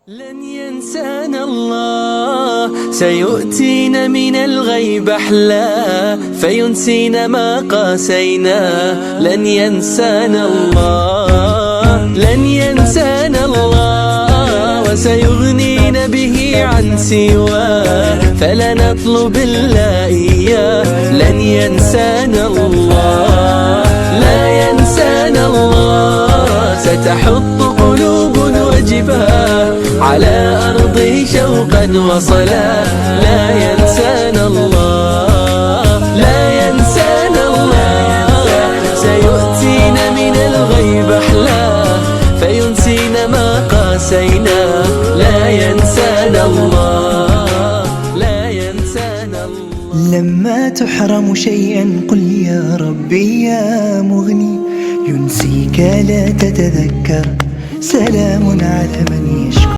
لن ينسانا الله، سيؤتينا من الغيب أحلى فينسينا ما قاسينا. لن ينسانا الله، لن ينسانا الله، وسيغنينا به عن سواه فلا نطلب إلا إياه. لن ينسانا الله، لا ينسانا الله، ستحط قلوب وجباه على أرضه شوقا وصلاة. لا ينسانا الله، لا ينسانا الله، سيؤتينا من الغيب أحلاه فينسينا ما قاسينا. لا ينسانا الله، لا ينسانا الله. لما تحرم شيئا قل يا ربي يا مغني، ينسيك لا تتذكر، سلام على من يشكر.